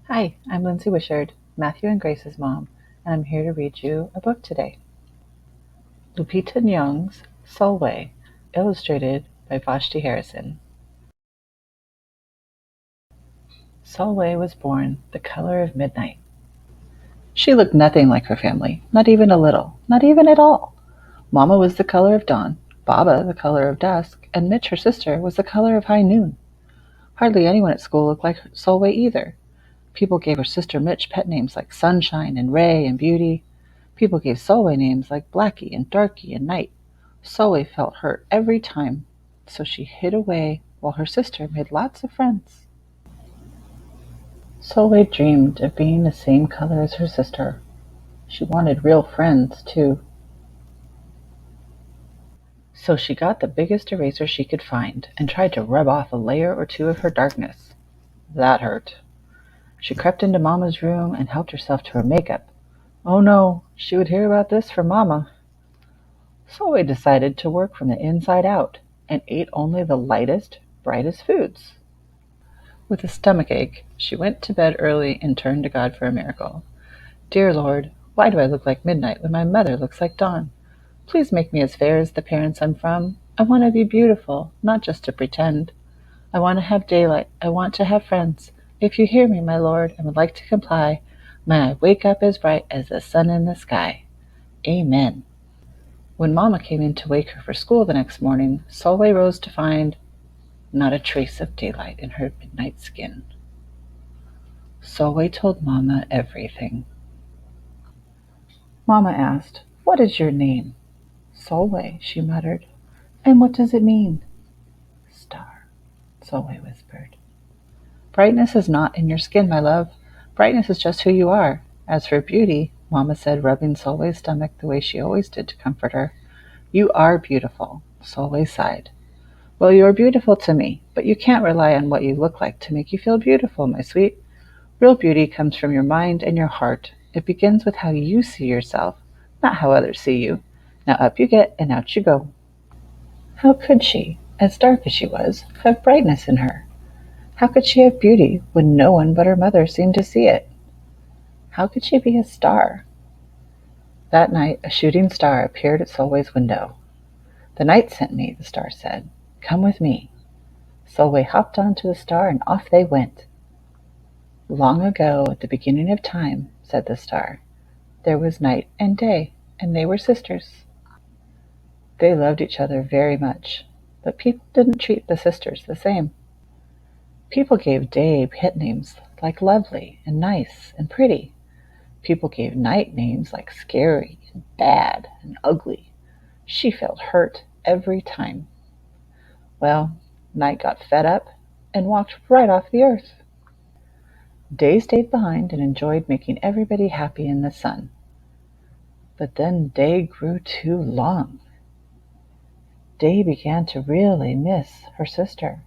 Hi, I'm Lindsey Wisherd, Matthew and Grace's mom, and I'm here to read you a book today. Lupita Nyong''s Sulwe, illustrated by Vashti Harrison. Sulwe was born the color of midnight. She looked nothing like her family, not even a little, not even at all. Mama was the color of dawn, Baba the color of dusk, and Mitch, her sister, was the color of high noon. Hardly anyone at school looked like Sulwe either. People gave her sister Mitch pet names like Sunshine and Ray and Beauty. People gave Sulwe names like Blackie and Darky and Night. Sulwe felt hurt every time, so she hid away while her sister made lots of friends. Sulwe dreamed of being the same color as her sister. She wanted real friends, too. So she got the biggest eraser she could find and tried to rub off a layer or two of her darkness. That hurt. She crept into Mama's room and helped herself to her makeup. Oh no, she would hear about this from Mama. Sulwe decided to work from the inside out and ate only the lightest, brightest foods. With a stomachache, she went to bed early and turned to God for a miracle. Dear Lord, why do I look like midnight when my mother looks like dawn? Please make me as fair as the parents I'm from. I want to be beautiful, not just to pretend. I want to have daylight. I want to have friends. If you hear me, my Lord, and would like to comply, may I wake up as bright as the sun in the sky. Amen. When Mama came in to wake her for school the next morning, Sulwe rose to find not a trace of daylight in her midnight skin. Sulwe told Mama everything. Mama asked, "What is your name?" "Sulwe," she muttered. "And what does it mean?" "Star," Sulwe whispered. "Brightness is not in your skin, my love. Brightness is just who you are. As for beauty," Mama said, rubbing Sulwe's stomach the way she always did to comfort her, "you are beautiful." Sulwe sighed. "Well, you are beautiful to me, but you can't rely on what you look like to make you feel beautiful, my sweet. Real beauty comes from your mind and your heart. It begins with how you see yourself, not how others see you. Now up you get and out you go." How could she, as dark as she was, have brightness in her? How could she have beauty when no one but her mother seemed to see it? How could she be a star? That night a shooting star appeared at Sulwe's window. "The night sent me," the star said. "Come with me." Sulwe hopped onto the star and off they went. "Long ago, at the beginning of time," said the star, "there was night and day, and they were sisters. They loved each other very much, but people didn't treat the sisters the same. People gave day pet names like Lovely and Nice and Pretty. People gave night names like Scary and Bad and Ugly. She felt hurt every time. Well, Night got fed up and walked right off the earth. Day stayed behind and enjoyed making everybody happy in the sun. But then Day grew too long. Day began to really miss her sister.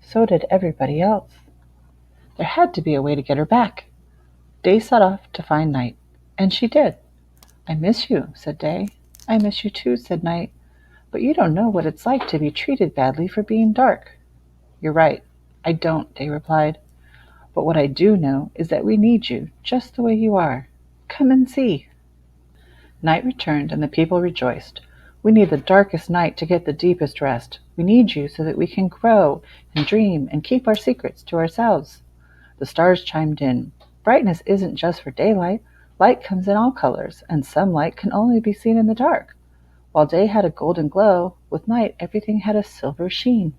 So did everybody else. There had to be a way to get her back. Day set off to find Night, and she did. "I miss you," said Day. "I miss you too," said Night. "But you don't know what it's like to be treated badly for being dark." "You're right. I don't," Day replied. "But what I do know is that we need you just the way you are. Come and see." Night returned, and the people rejoiced. "We need the darkest night to get the deepest rest. We need you so that we can grow and dream and keep our secrets to ourselves." The stars chimed in. "Brightness isn't just for daylight. Light comes in all colors, and some light can only be seen in the dark. While day had a golden glow, with night everything had a silver sheen,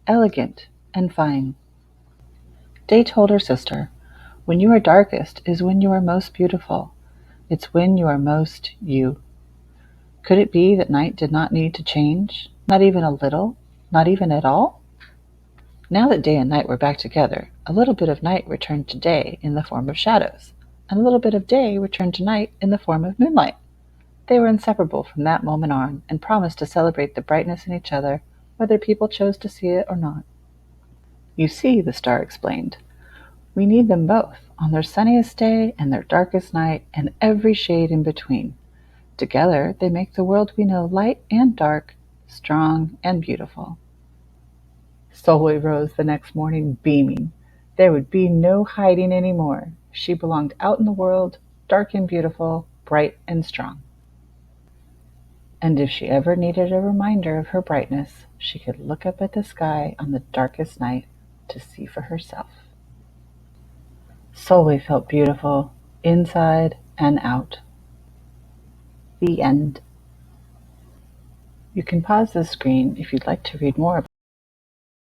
elegant and fine." Day told her sister, "When you are darkest is when you are most beautiful. It's when you are most you." Could it be that Night did not need to change? Not even a little? Not even at all? Now that Day and Night were back together, a little bit of Night returned to Day in the form of shadows, and a little bit of Day returned to Night in the form of moonlight. They were inseparable from that moment on, and promised to celebrate the brightness in each other, whether people chose to see it or not. "You see," the star explained, "we need them both, on their sunniest day and their darkest night, and every shade in between. Together they make the world we know light and dark, strong and beautiful." Sulwe rose the next morning beaming. There would be no hiding any more. She belonged out in the world, dark and beautiful, bright and strong. And if she ever needed a reminder of her brightness, she could look up at the sky on the darkest night to see for herself. Sulwe felt beautiful, inside and out. The end. You can pause the screen if you'd like to read more